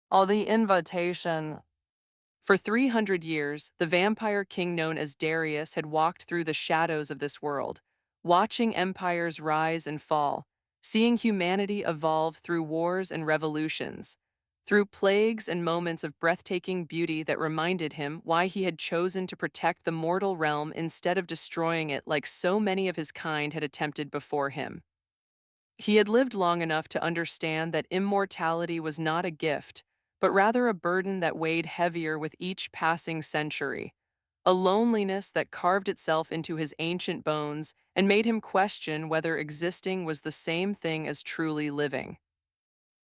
Oh, the invitation. For 300 years, the vampire king known as Darius had walked through the shadows of this world, watching empires rise and fall, seeing humanity evolve through wars and revolutions, through plagues and moments of breathtaking beauty that reminded him why he had chosen to protect the mortal realm instead of destroying it like so many of his kind had attempted before him. He had lived long enough to understand that immortality was not a gift, but rather a burden that weighed heavier with each passing century, a loneliness that carved itself into his ancient bones and made him question whether existing was the same thing as truly living.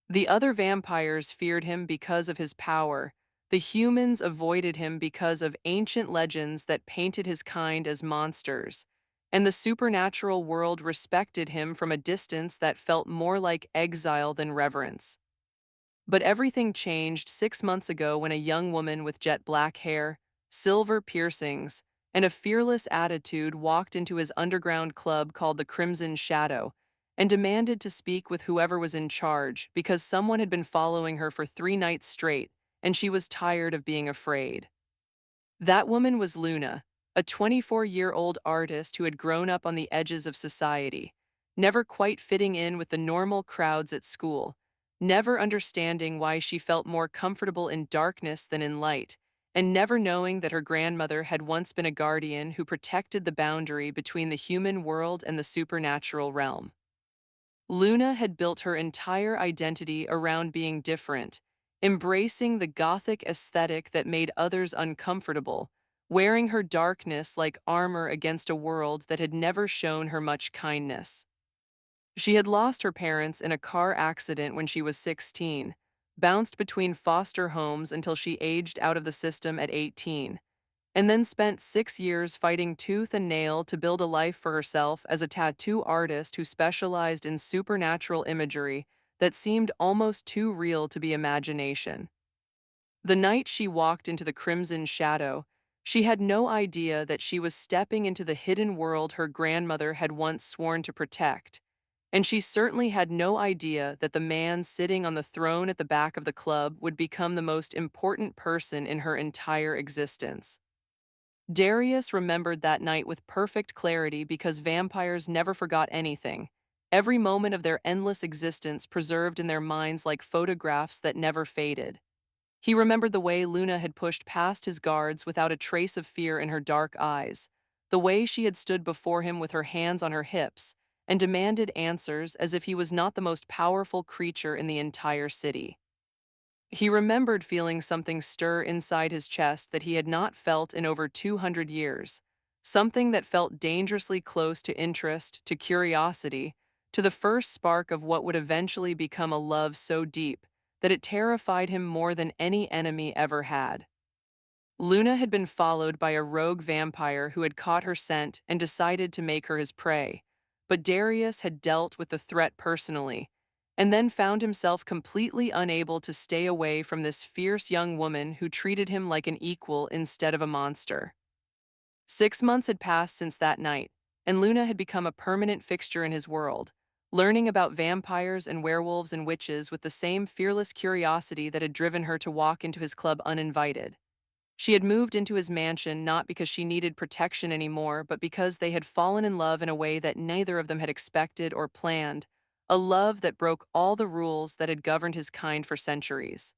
The other vampires feared him because of his power. The humans avoided him because of ancient legends that painted his kind as monsters, and the supernatural world respected him from a distance that felt more like exile than reverence. But everything changed 6 months ago when a young woman with jet black hair, silver piercings, and a fearless attitude walked into his underground club called the Crimson Shadow and demanded to speak with whoever was in charge because someone had been following her for 3 nights straight and she was tired of being afraid. That woman was Luna, a 24-year-old artist who had grown up on the edges of society, never quite fitting in with the normal crowds at school, never understanding why she felt more comfortable in darkness than in light, and never knowing that her grandmother had once been a guardian who protected the boundary between the human world and the supernatural realm. Luna had built her entire identity around being different, embracing the Gothic aesthetic that made others uncomfortable, wearing her darkness like armor against a world that had never shown her much kindness. She had lost her parents in a car accident when she was 16, bounced between foster homes until she aged out of the system at 18, and then spent 6 years fighting tooth and nail to build a life for herself as a tattoo artist who specialized in supernatural imagery that seemed almost too real to be imagination. The night she walked into the Crimson Shadow, she had no idea that she was stepping into the hidden world her grandmother had once sworn to protect, and she certainly had no idea that the man sitting on the throne at the back of the club would become the most important person in her entire existence. Darius remembered that night with perfect clarity because vampires never forgot anything, every moment of their endless existence preserved in their minds like photographs that never faded. He remembered the way Luna had pushed past his guards without a trace of fear in her dark eyes, the way she had stood before him with her hands on her hips and demanded answers as if he was not the most powerful creature in the entire city. He remembered feeling something stir inside his chest that he had not felt in over 200 years, something that felt dangerously close to interest, to curiosity, to the first spark of what would eventually become a love so deep that it terrified him more than any enemy ever had. Luna had been followed by a rogue vampire who had caught her scent and decided to make her his prey, but Darius had dealt with the threat personally, and then found himself completely unable to stay away from this fierce young woman who treated him like an equal instead of a monster. 6 months had passed since that night, and Luna had become a permanent fixture in his world, learning about vampires and werewolves and witches with the same fearless curiosity that had driven her to walk into his club uninvited. She had moved into his mansion not because she needed protection anymore, but because they had fallen in love in a way that neither of them had expected or planned, a love that broke all the rules that had governed his kind for centuries.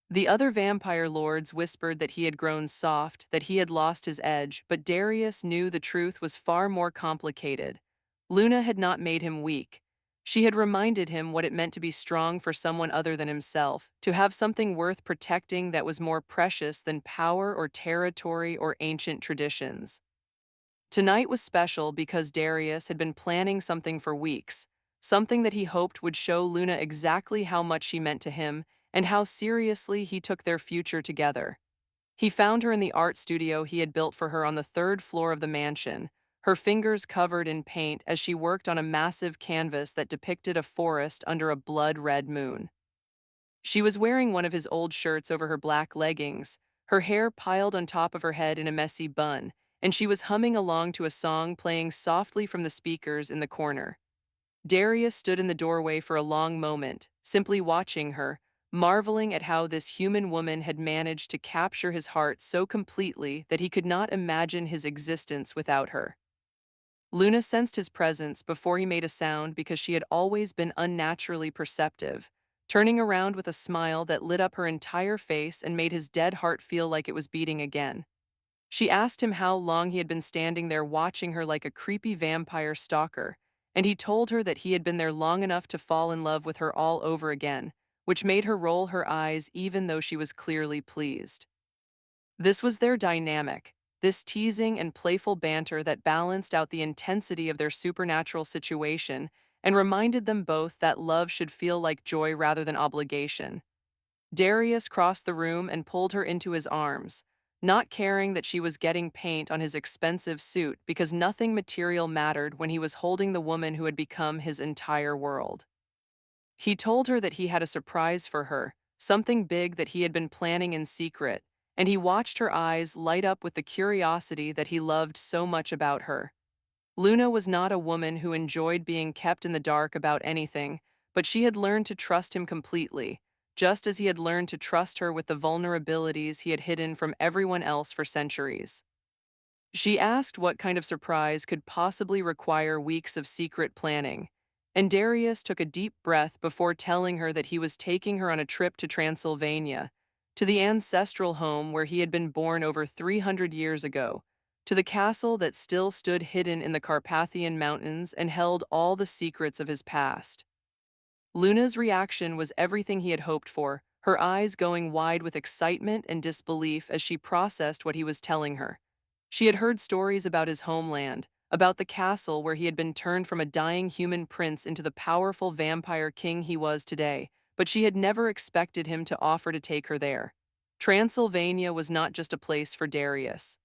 The other vampire lords whispered that he had grown soft, that he had lost his edge, but Darius knew the truth was far more complicated. Luna had not made him weak. She had reminded him what it meant to be strong for someone other than himself, to have something worth protecting that was more precious than power or territory or ancient traditions. Tonight was special because Darius had been planning something for weeks, something that he hoped would show Luna exactly how much she meant to him and how seriously he took their future together. He found her in the art studio he had built for her on the third floor of the mansion, her fingers covered in paint as she worked on a massive canvas that depicted a forest under a blood-red moon. She was wearing one of his old shirts over her black leggings, her hair piled on top of her head in a messy bun, and she was humming along to a song playing softly from the speakers in the corner. Darius stood in the doorway for a long moment, simply watching her, marveling at how this human woman had managed to capture his heart so completely that he could not imagine his existence without her. Luna sensed his presence before he made a sound because she had always been unnaturally perceptive, turning around with a smile that lit up her entire face and made his dead heart feel like it was beating again. She asked him how long he had been standing there watching her like a creepy vampire stalker, and he told her that he had been there long enough to fall in love with her all over again, which made her roll her eyes even though she was clearly pleased. This was their dynamic, this teasing and playful banter that balanced out the intensity of their supernatural situation and reminded them both that love should feel like joy rather than obligation. Darius crossed the room and pulled her into his arms, not caring that she was getting paint on his expensive suit because nothing material mattered when he was holding the woman who had become his entire world. He told her that he had a surprise for her, something big that he had been planning in secret, and he watched her eyes light up with the curiosity that he loved so much about her. Luna was not a woman who enjoyed being kept in the dark about anything, but she had learned to trust him completely, just as he had learned to trust her with the vulnerabilities he had hidden from everyone else for centuries. She asked what kind of surprise could possibly require weeks of secret planning, and Darius took a deep breath before telling her that he was taking her on a trip to Transylvania, to the ancestral home where he had been born over 300 years ago, to the castle that still stood hidden in the Carpathian Mountains and held all the secrets of his past. Luna's reaction was everything he had hoped for, her eyes going wide with excitement and disbelief as she processed what he was telling her. She had heard stories about his homeland, about the castle where he had been turned from a dying human prince into the powerful vampire king he was today, but she had never expected him to offer to take her there. Transylvania was not just a place for Darius.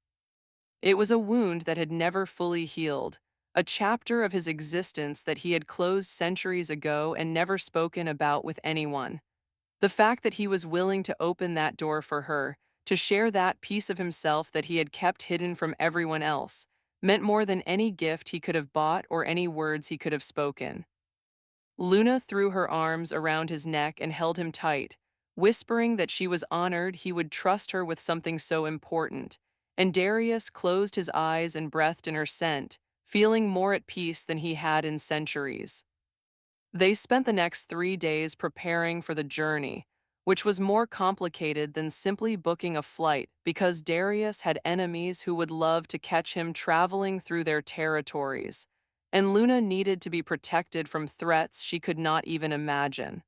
It was a wound that had never fully healed, a chapter of his existence that he had closed centuries ago and never spoken about with anyone. The fact that he was willing to open that door for her, to share that piece of himself that he had kept hidden from everyone else, meant more than any gift he could have bought or any words he could have spoken. Luna threw her arms around his neck and held him tight, whispering that she was honored he would trust her with something so important, and Darius closed his eyes and breathed in her scent, feeling more at peace than he had in centuries. They spent the next 3 days preparing for the journey, which was more complicated than simply booking a flight because Darius had enemies who would love to catch him traveling through their territories, and Luna needed to be protected from threats she could not even imagine.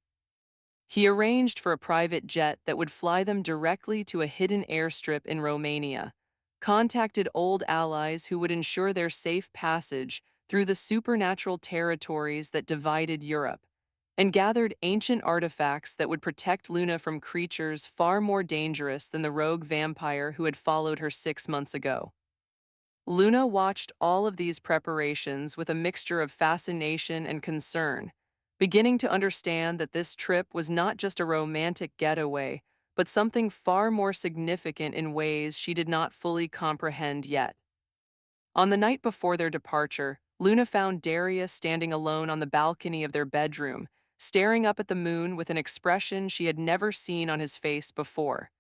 He arranged for a private jet that would fly them directly to a hidden airstrip in Romania, contacted old allies who would ensure their safe passage through the supernatural territories that divided Europe, and gathered ancient artifacts that would protect Luna from creatures far more dangerous than the rogue vampire who had followed her 6 months ago. Luna watched all of these preparations with a mixture of fascination and concern, beginning to understand that this trip was not just a romantic getaway, but something far more significant in ways she did not fully comprehend yet. On the night before their departure, Luna found Darius standing alone on the balcony of their bedroom, staring up at the moon with an expression she had never seen on his face before.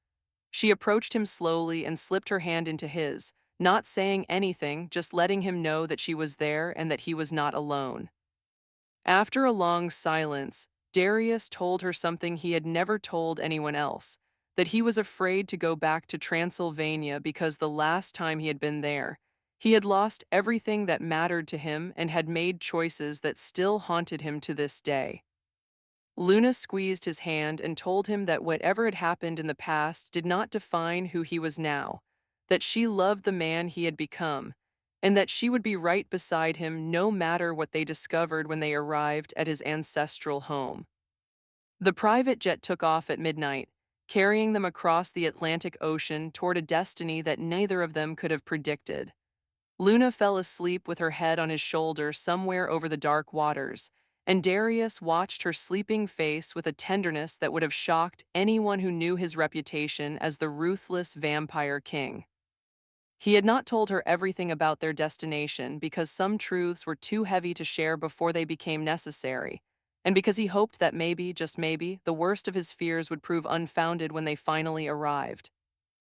She approached him slowly and slipped her hand into his, not saying anything, just letting him know that she was there and that he was not alone. After a long silence, Darius told her something he had never told anyone else, that he was afraid to go back to Transylvania because the last time he had been there, he had lost everything that mattered to him and had made choices that still haunted him to this day. Luna squeezed his hand and told him that whatever had happened in the past did not define who he was now, that she loved the man he had become, and that she would be right beside him no matter what they discovered when they arrived at his ancestral home. The private jet took off at midnight, carrying them across the Atlantic Ocean toward a destiny that neither of them could have predicted. Luna fell asleep with her head on his shoulder somewhere over the dark waters, and Darius watched her sleeping face with a tenderness that would have shocked anyone who knew his reputation as the ruthless vampire king. He had not told her everything about their destination because some truths were too heavy to share before they became necessary, and because he hoped that maybe, just maybe, the worst of his fears would prove unfounded when they finally arrived.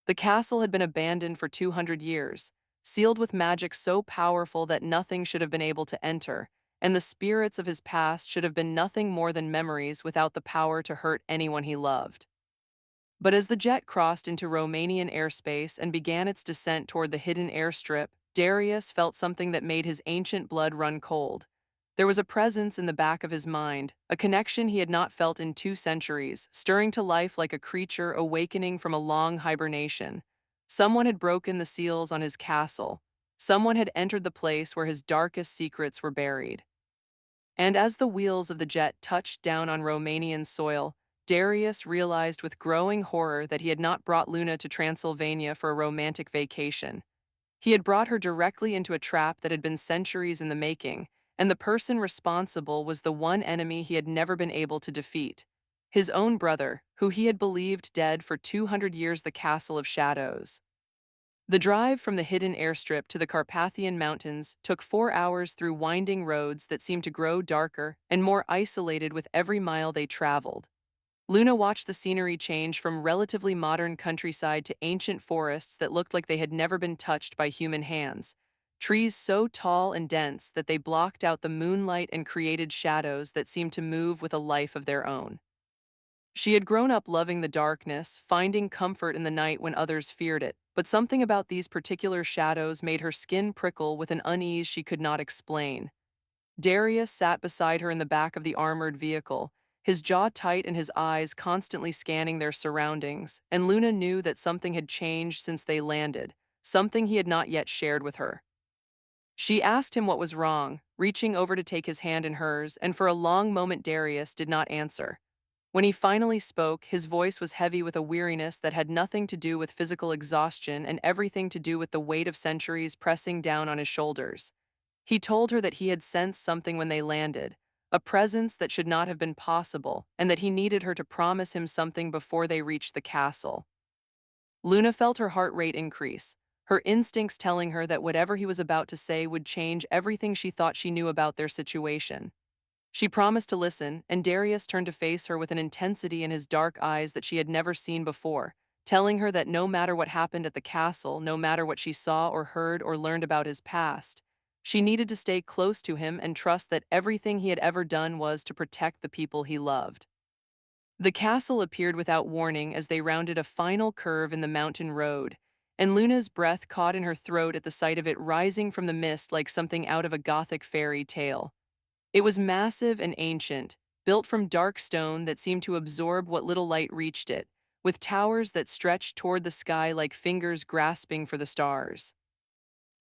The castle had been abandoned for 200 years, sealed with magic so powerful that nothing should have been able to enter, and the spirits of his past should have been nothing more than memories without the power to hurt anyone he loved. But as the jet crossed into Romanian airspace and began its descent toward the hidden airstrip, Darius felt something that made his ancient blood run cold. There was a presence in the back of his mind, a connection he had not felt in 2 centuries, stirring to life like a creature awakening from a long hibernation. Someone had broken the seals on his castle. Someone had entered the place where his darkest secrets were buried. And as the wheels of the jet touched down on Romanian soil, Darius realized with growing horror that he had not brought Luna to Transylvania for a romantic vacation. He had brought her directly into a trap that had been centuries in the making, and the person responsible was the one enemy he had never been able to defeat. His own brother, who he had believed dead for 200 years, the Castle of Shadows. The drive from the hidden airstrip to the Carpathian Mountains took 4 hours through winding roads that seemed to grow darker and more isolated with every mile they traveled. Luna watched the scenery change from relatively modern countryside to ancient forests that looked like they had never been touched by human hands. Trees so tall and dense that they blocked out the moonlight and created shadows that seemed to move with a life of their own. She had grown up loving the darkness, finding comfort in the night when others feared it, but something about these particular shadows made her skin prickle with an unease she could not explain. Darius sat beside her in the back of the armored vehicle, his jaw tight and his eyes constantly scanning their surroundings, and Luna knew that something had changed since they landed, something he had not yet shared with her. She asked him what was wrong, reaching over to take his hand in hers, and for a long moment Darius did not answer. When he finally spoke, his voice was heavy with a weariness that had nothing to do with physical exhaustion and everything to do with the weight of centuries pressing down on his shoulders. He told her that he had sensed something when they landed, a presence that should not have been possible, and that he needed her to promise him something before they reached the castle. Luna felt her heart rate increase, her instincts telling her that whatever he was about to say would change everything she thought she knew about their situation. She promised to listen, and Darius turned to face her with an intensity in his dark eyes that she had never seen before, telling her that no matter what happened at the castle, no matter what she saw or heard or learned about his past, she needed to stay close to him and trust that everything he had ever done was to protect the people he loved. The castle appeared without warning as they rounded a final curve in the mountain road, and Luna's breath caught in her throat at the sight of it rising from the mist like something out of a Gothic fairy tale. It was massive and ancient, built from dark stone that seemed to absorb what little light reached it, with towers that stretched toward the sky like fingers grasping for the stars.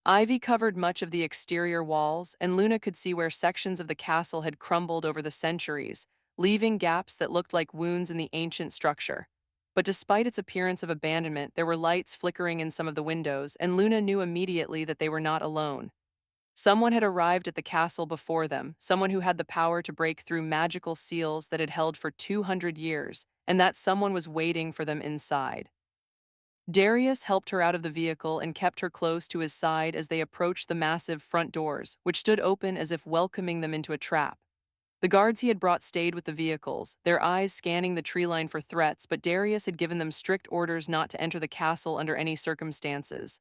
Ivy covered much of the exterior walls, and Luna could see where sections of the castle had crumbled over the centuries, leaving gaps that looked like wounds in the ancient structure. But despite its appearance of abandonment, there were lights flickering in some of the windows, and Luna knew immediately that they were not alone. Someone had arrived at the castle before them, someone who had the power to break through magical seals that had held for 200 years, and that someone was waiting for them inside. Darius helped her out of the vehicle and kept her close to his side as they approached the massive front doors, which stood open as if welcoming them into a trap. The guards he had brought stayed with the vehicles, their eyes scanning the tree line for threats, but Darius had given them strict orders not to enter the castle under any circumstances.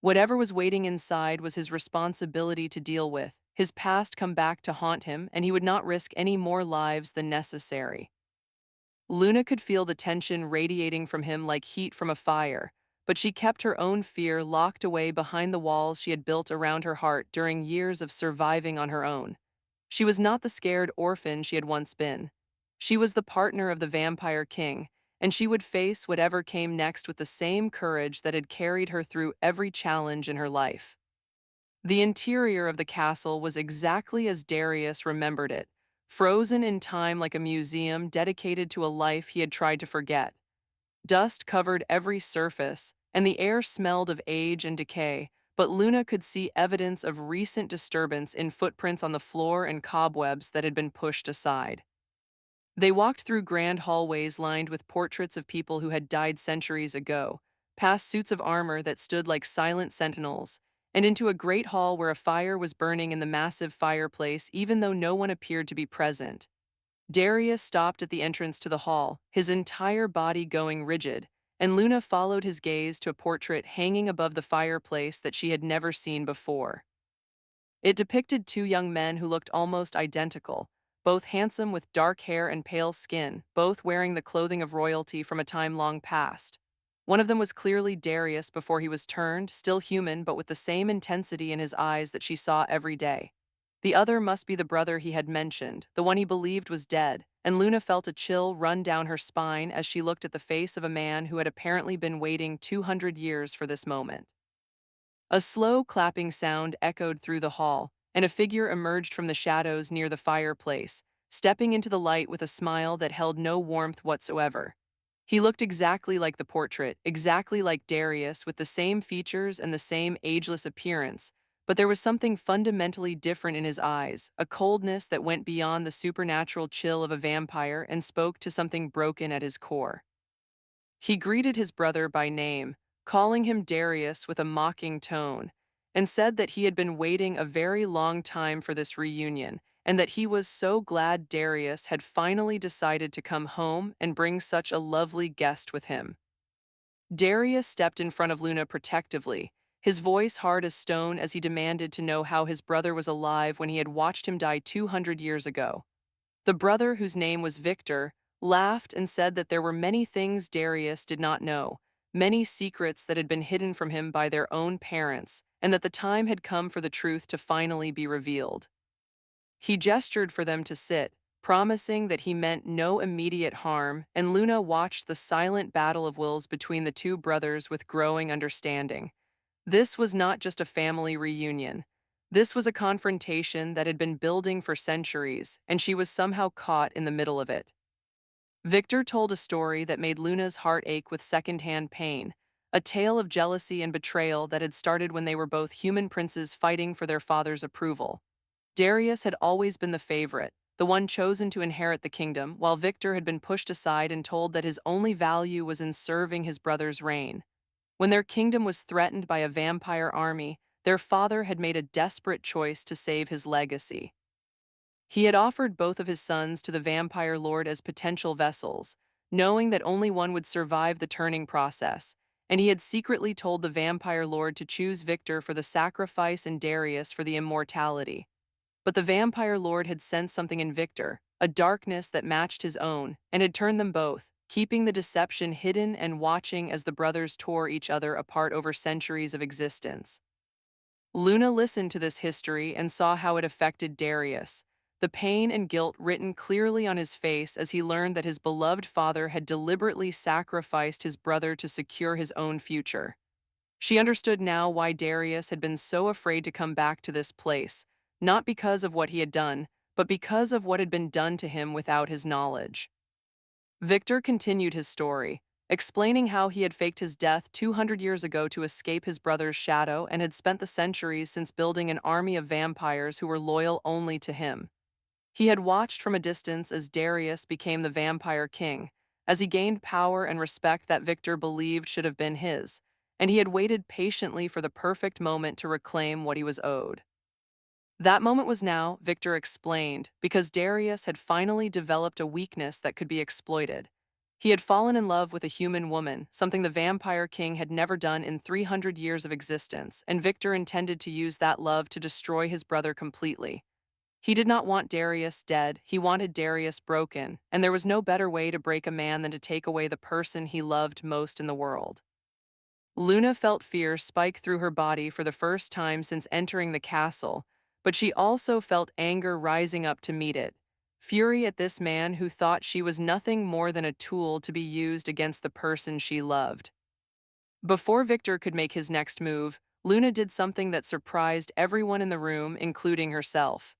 Whatever was waiting inside was his responsibility to deal with, his past come back to haunt him, and he would not risk any more lives than necessary. Luna could feel the tension radiating from him like heat from a fire, but she kept her own fear locked away behind the walls she had built around her heart during years of surviving on her own. She was not the scared orphan she had once been. She was the partner of the Vampire King, and she would face whatever came next with the same courage that had carried her through every challenge in her life. The interior of the castle was exactly as Darius remembered it, frozen in time like a museum dedicated to a life he had tried to forget. Dust covered every surface, and the air smelled of age and decay, but Luna could see evidence of recent disturbance in footprints on the floor and cobwebs that had been pushed aside. They walked through grand hallways lined with portraits of people who had died centuries ago, past suits of armor that stood like silent sentinels, and into a great hall where a fire was burning in the massive fireplace even though no one appeared to be present. Darius stopped at the entrance to the hall, his entire body going rigid, and Luna followed his gaze to a portrait hanging above the fireplace that she had never seen before. It depicted two young men who looked almost identical, both handsome with dark hair and pale skin, both wearing the clothing of royalty from a time long past. One of them was clearly Darius before he was turned, still human but with the same intensity in his eyes that she saw every day. The other must be the brother he had mentioned, the one he believed was dead, and Luna felt a chill run down her spine as she looked at the face of a man who had apparently been waiting 200 years for this moment. A slow clapping sound echoed through the hall, and a figure emerged from the shadows near the fireplace, stepping into the light with a smile that held no warmth whatsoever. He looked exactly like the portrait, exactly like Darius, with the same features and the same ageless appearance, but there was something fundamentally different in his eyes, a coldness that went beyond the supernatural chill of a vampire and spoke to something broken at his core. He greeted his brother by name, calling him Darius with a mocking tone, and said that he had been waiting a very long time for this reunion, and that he was so glad Darius had finally decided to come home and bring such a lovely guest with him. Darius stepped in front of Luna protectively, his voice hard as stone as he demanded to know how his brother was alive when he had watched him die 200 years ago. The brother, whose name was Victor, laughed and said that there were many things Darius did not know, many secrets that had been hidden from him by their own parents, and that the time had come for the truth to finally be revealed. He gestured for them to sit, promising that he meant no immediate harm, and Luna watched the silent battle of wills between the two brothers with growing understanding. This was not just a family reunion. This was a confrontation that had been building for centuries, and she was somehow caught in the middle of it. Victor told a story that made Luna's heart ache with secondhand pain, a tale of jealousy and betrayal that had started when they were both human princes fighting for their father's approval. Darius had always been the favorite, the one chosen to inherit the kingdom, while Victor had been pushed aside and told that his only value was in serving his brother's reign. When their kingdom was threatened by a vampire army, their father had made a desperate choice to save his legacy. He had offered both of his sons to the vampire lord as potential vessels, knowing that only one would survive the turning process, and he had secretly told the vampire lord to choose Victor for the sacrifice and Darius for the immortality. But the vampire lord had sensed something in Victor, a darkness that matched his own, and had turned them both, keeping the deception hidden and watching as the brothers tore each other apart over centuries of existence. Luna listened to this history and saw how it affected Darius, the pain and guilt written clearly on his face as he learned that his beloved father had deliberately sacrificed his brother to secure his own future. She understood now why Darius had been so afraid to come back to this place, not because of what he had done, but because of what had been done to him without his knowledge. Victor continued his story, explaining how he had faked his death 200 years ago to escape his brother's shadow and had spent the centuries since building an army of vampires who were loyal only to him. He had watched from a distance as Darius became the vampire king, as he gained power and respect that Victor believed should have been his, and he had waited patiently for the perfect moment to reclaim what he was owed. That moment was now, Victor explained, because Darius had finally developed a weakness that could be exploited. He had fallen in love with a human woman, something the vampire king had never done in 300 years of existence, and Victor intended to use that love to destroy his brother completely. He did not want Darius dead, he wanted Darius broken, and there was no better way to break a man than to take away the person he loved most in the world. Luna felt fear spike through her body for the first time since entering the castle, but she also felt anger rising up to meet it. Fury at this man who thought she was nothing more than a tool to be used against the person she loved. Before Victor could make his next move, Luna did something that surprised everyone in the room, including herself.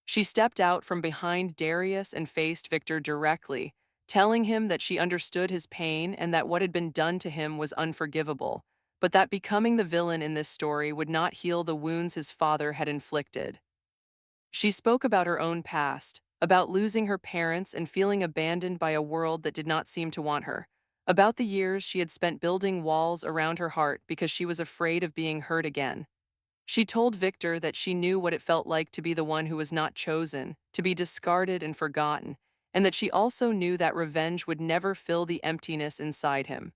She stepped out from behind Darius and faced Victor directly, telling him that she understood his pain and that what had been done to him was unforgivable, but that becoming the villain in this story would not heal the wounds his father had inflicted. She spoke about her own past, about losing her parents and feeling abandoned by a world that did not seem to want her, about the years she had spent building walls around her heart because she was afraid of being hurt again. She told Victor that she knew what it felt like to be the one who was not chosen, to be discarded and forgotten, and that she also knew that revenge would never fill the emptiness inside him.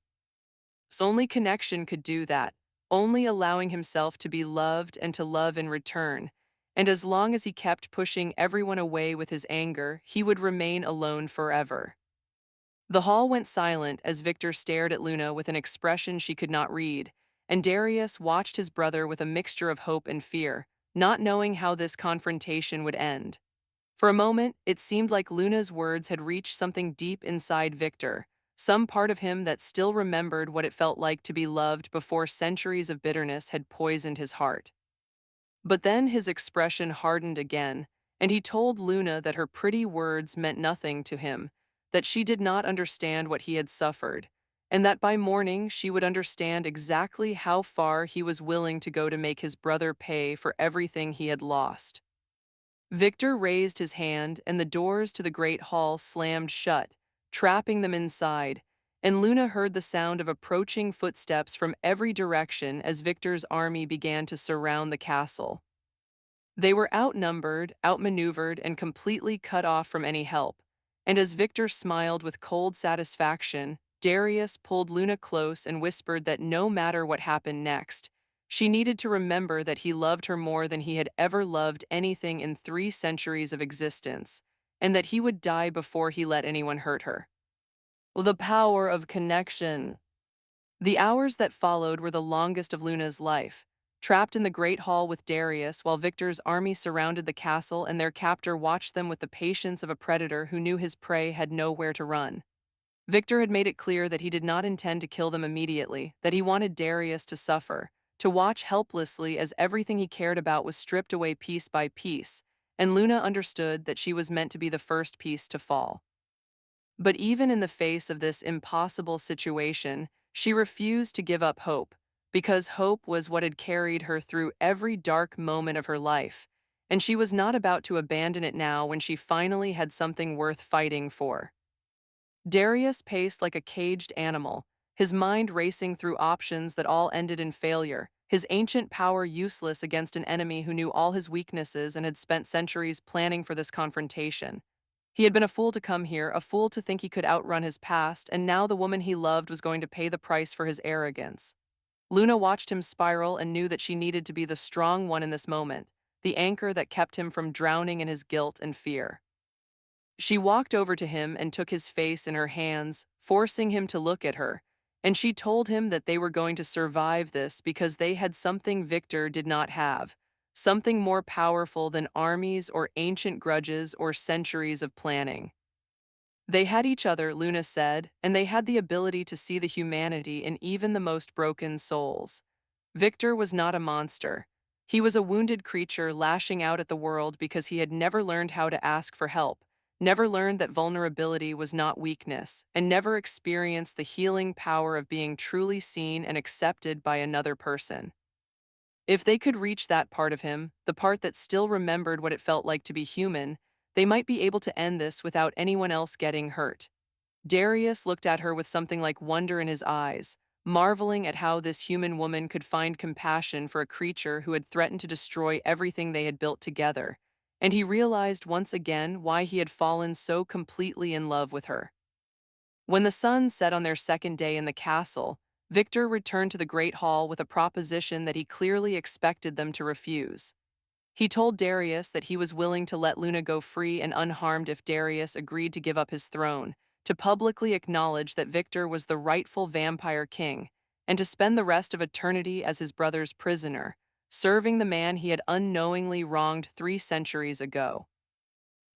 So only connection could do that, only allowing himself to be loved and to love in return. And as long as he kept pushing everyone away with his anger, he would remain alone forever. The hall went silent as Victor stared at Luna with an expression she could not read, and Darius watched his brother with a mixture of hope and fear, not knowing how this confrontation would end. For a moment, it seemed like Luna's words had reached something deep inside Victor, some part of him that still remembered what it felt like to be loved before centuries of bitterness had poisoned his heart. But then his expression hardened again, and he told Luna that her pretty words meant nothing to him, that she did not understand what he had suffered, and that by morning she would understand exactly how far he was willing to go to make his brother pay for everything he had lost. Victor raised his hand, and the doors to the great hall slammed shut, trapping them inside, and Luna heard the sound of approaching footsteps from every direction as Victor's army began to surround the castle. They were outnumbered, outmaneuvered, and completely cut off from any help, and as Victor smiled with cold satisfaction, Darius pulled Luna close and whispered that no matter what happened next, she needed to remember that he loved her more than he had ever loved anything in 3 centuries of existence, and that he would die before he let anyone hurt her. The power of connection. The hours that followed were the longest of Luna's life, trapped in the great hall with Darius while Victor's army surrounded the castle and their captor watched them with the patience of a predator who knew his prey had nowhere to run. Victor had made it clear that he did not intend to kill them immediately, that he wanted Darius to suffer, to watch helplessly as everything he cared about was stripped away piece by piece, and Luna understood that she was meant to be the first piece to fall. But even in the face of this impossible situation, she refused to give up hope, because hope was what had carried her through every dark moment of her life, and she was not about to abandon it now when she finally had something worth fighting for. Darius paced like a caged animal, his mind racing through options that all ended in failure, his ancient power useless against an enemy who knew all his weaknesses and had spent centuries planning for this confrontation. He had been a fool to come here, a fool to think he could outrun his past, and now the woman he loved was going to pay the price for his arrogance. Luna watched him spiral and knew that she needed to be the strong one in this moment, the anchor that kept him from drowning in his guilt and fear. She walked over to him and took his face in her hands, forcing him to look at her, and she told him that they were going to survive this because they had something Victor did not have, something more powerful than armies or ancient grudges or centuries of planning. They had each other, Luna said, and they had the ability to see the humanity in even the most broken souls. Victor was not a monster. He was a wounded creature lashing out at the world because he had never learned how to ask for help, never learned that vulnerability was not weakness, and never experienced the healing power of being truly seen and accepted by another person. If they could reach that part of him, the part that still remembered what it felt like to be human, they might be able to end this without anyone else getting hurt. Darius looked at her with something like wonder in his eyes, marveling at how this human woman could find compassion for a creature who had threatened to destroy everything they had built together, and he realized once again why he had fallen so completely in love with her. When the sun set on their second day in the castle, Victor returned to the great hall with a proposition that he clearly expected them to refuse. He told Darius that he was willing to let Luna go free and unharmed if Darius agreed to give up his throne, to publicly acknowledge that Victor was the rightful vampire king, and to spend the rest of eternity as his brother's prisoner, serving the man he had unknowingly wronged 3 centuries ago.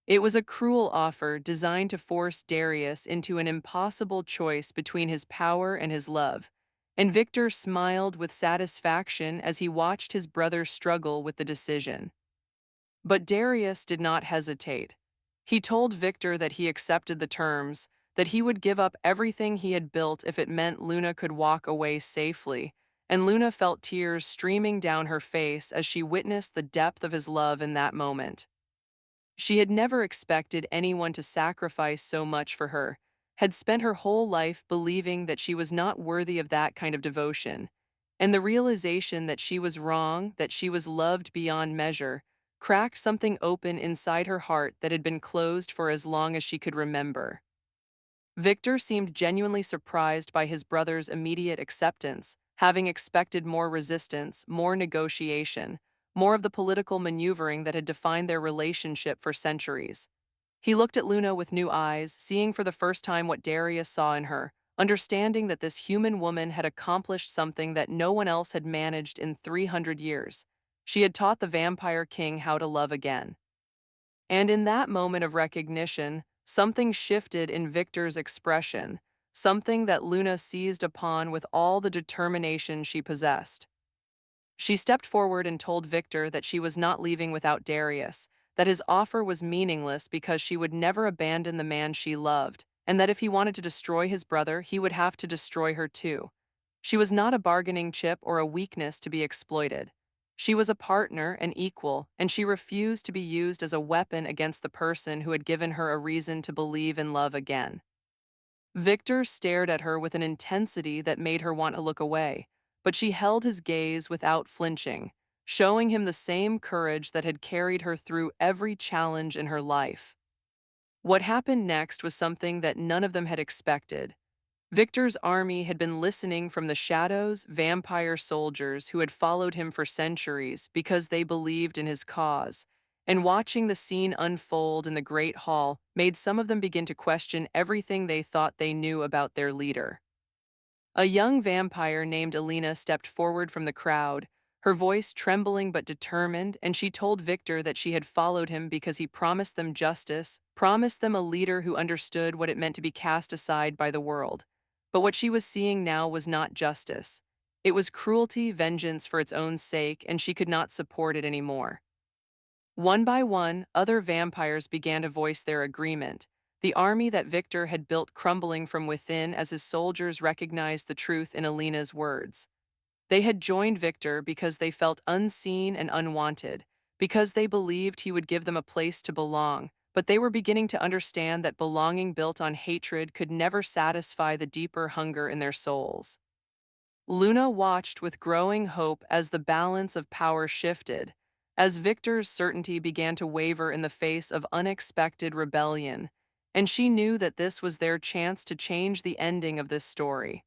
It was a cruel offer designed to force Darius into an impossible choice between his power and his love, and Victor smiled with satisfaction as he watched his brother struggle with the decision. But Darius did not hesitate. He told Victor that he accepted the terms, that he would give up everything he had built if it meant Luna could walk away safely, and Luna felt tears streaming down her face as she witnessed the depth of his love in that moment. She had never expected anyone to sacrifice so much for her, had spent her whole life believing that she was not worthy of that kind of devotion, and the realization that she was wrong, that she was loved beyond measure, cracked something open inside her heart that had been closed for as long as she could remember. Victor seemed genuinely surprised by his brother's immediate acceptance, having expected more resistance, more negotiation, more of the political maneuvering that had defined their relationship for centuries. He looked at Luna with new eyes, seeing for the first time what Darius saw in her, understanding that this human woman had accomplished something that no one else had managed in 300 years. She had taught the Vampire King how to love again. And in that moment of recognition, something shifted in Victor's expression, something that Luna seized upon with all the determination she possessed. She stepped forward and told Victor that she was not leaving without Darius, that his offer was meaningless because she would never abandon the man she loved, and that if he wanted to destroy his brother, he would have to destroy her too. She was not a bargaining chip or a weakness to be exploited. She was a partner, an equal, and she refused to be used as a weapon against the person who had given her a reason to believe in love again. Victor stared at her with an intensity that made her want to look away, but she held his gaze without flinching, showing him the same courage that had carried her through every challenge in her life. What happened next was something that none of them had expected. Victor's army had been listening from the shadows, vampire soldiers who had followed him for centuries because they believed in his cause, and watching the scene unfold in the Great Hall made some of them begin to question everything they thought they knew about their leader. A young vampire named Alina stepped forward from the crowd, her voice trembling but determined, and she told Victor that she had followed him because he promised them justice, promised them a leader who understood what it meant to be cast aside by the world. But what she was seeing now was not justice. It was cruelty, vengeance for its own sake, and she could not support it anymore. One by one, other vampires began to voice their agreement, the army that Victor had built crumbling from within as his soldiers recognized the truth in Alina's words. They had joined Victor because they felt unseen and unwanted, because they believed he would give them a place to belong, but they were beginning to understand that belonging built on hatred could never satisfy the deeper hunger in their souls. Luna watched with growing hope as the balance of power shifted, as Victor's certainty began to waver in the face of unexpected rebellion, and she knew that this was their chance to change the ending of this story.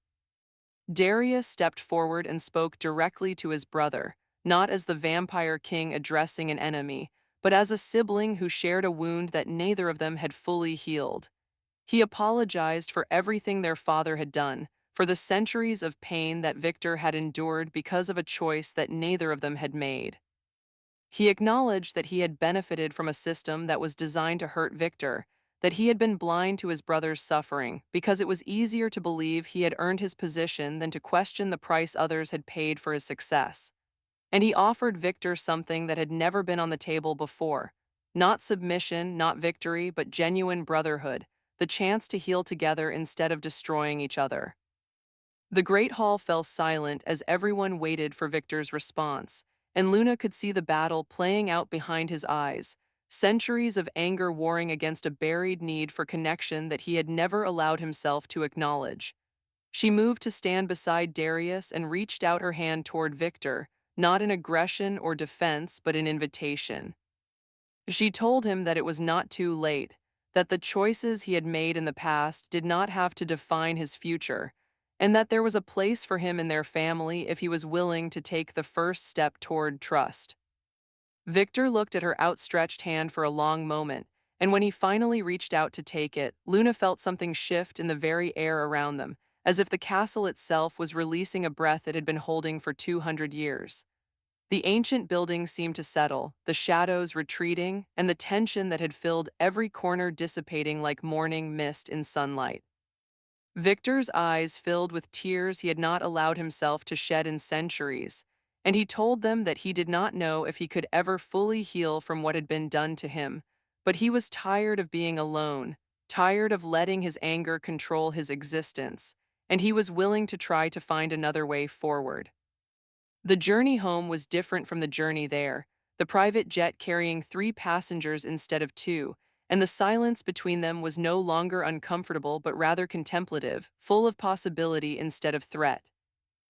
Darius stepped forward and spoke directly to his brother, not as the vampire king addressing an enemy, but as a sibling who shared a wound that neither of them had fully healed. He apologized for everything their father had done, for the centuries of pain that Victor had endured because of a choice that neither of them had made. He acknowledged that he had benefited from a system that was designed to hurt Victor, that he had been blind to his brother's suffering because it was easier to believe he had earned his position than to question the price others had paid for his success. And he offered Victor something that had never been on the table before. Not submission, not victory, but genuine brotherhood, the chance to heal together instead of destroying each other. The great hall fell silent as everyone waited for Victor's response, and Luna could see the battle playing out behind his eyes, centuries of anger warring against a buried need for connection that he had never allowed himself to acknowledge. She moved to stand beside Darius and reached out her hand toward Victor, not in aggression or defense, but in invitation. She told him that it was not too late, that the choices he had made in the past did not have to define his future, and that there was a place for him in their family if he was willing to take the first step toward trust. Victor looked at her outstretched hand for a long moment, and when he finally reached out to take it, Luna felt something shift in the very air around them, as if the castle itself was releasing a breath it had been holding for 200 years. The ancient building seemed to settle, the shadows retreating, and the tension that had filled every corner dissipating like morning mist in sunlight. Victor's eyes filled with tears he had not allowed himself to shed in centuries, and he told them that he did not know if he could ever fully heal from what had been done to him, but he was tired of being alone, tired of letting his anger control his existence, and he was willing to try to find another way forward. The journey home was different from the journey there, the private jet carrying 3 passengers instead of 2, and the silence between them was no longer uncomfortable but rather contemplative, full of possibility instead of threat.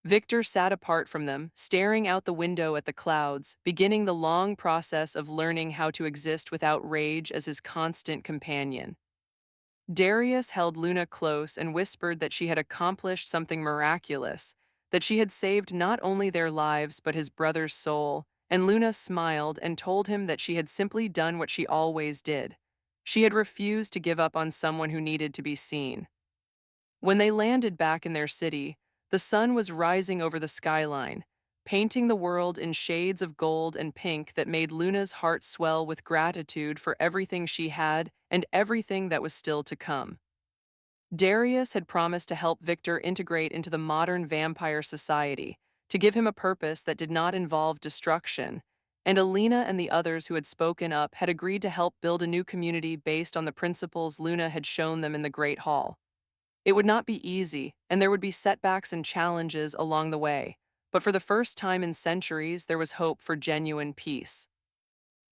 Victor sat apart from them, staring out the window at the clouds, beginning the long process of learning how to exist without rage as his constant companion. Darius held Luna close and whispered that she had accomplished something miraculous, that she had saved not only their lives but his brother's soul, and Luna smiled and told him that she had simply done what she always did. She had refused to give up on someone who needed to be seen. When they landed back in their city, the sun was rising over the skyline, painting the world in shades of gold and pink that made Luna's heart swell with gratitude for everything she had and everything that was still to come. Darius had promised to help Victor integrate into the modern vampire society, to give him a purpose that did not involve destruction, and Alina and the others who had spoken up had agreed to help build a new community based on the principles Luna had shown them in the Great Hall. It would not be easy, and there would be setbacks and challenges along the way, but for the first time in centuries, there was hope for genuine peace.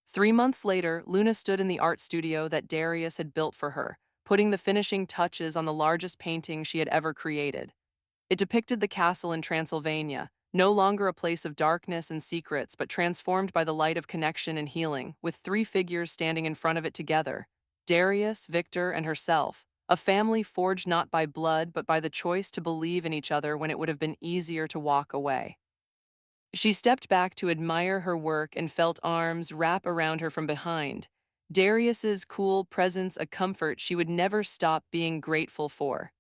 3 months later, Luna stood in the art studio that Darius had built for her, putting the finishing touches on the largest painting she had ever created. It depicted the castle in Transylvania, no longer a place of darkness and secrets, but transformed by the light of connection and healing, with three figures standing in front of it together: Darius, Victor, and herself, a family forged not by blood but by the choice to believe in each other when it would have been easier to walk away. She stepped back to admire her work and felt arms wrap around her from behind. Darius's cool presence a comfort she would never stop being grateful for.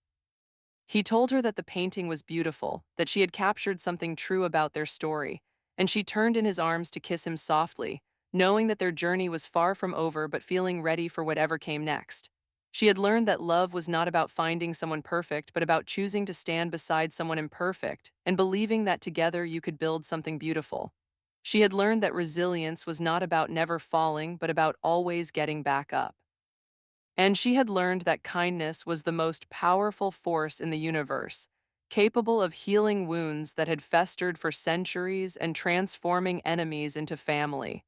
He told her that the painting was beautiful, that she had captured something true about their story, and she turned in his arms to kiss him softly, knowing that their journey was far from over but feeling ready for whatever came next. She had learned that love was not about finding someone perfect, but about choosing to stand beside someone imperfect and believing that together you could build something beautiful. She had learned that resilience was not about never falling, but about always getting back up. And she had learned that kindness was the most powerful force in the universe, capable of healing wounds that had festered for centuries and transforming enemies into family.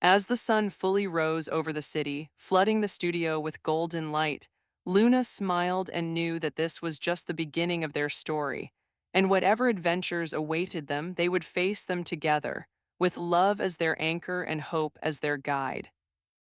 As the sun fully rose over the city, flooding the studio with golden light, Luna smiled and knew that this was just the beginning of their story, and whatever adventures awaited them, they would face them together, with love as their anchor and hope as their guide.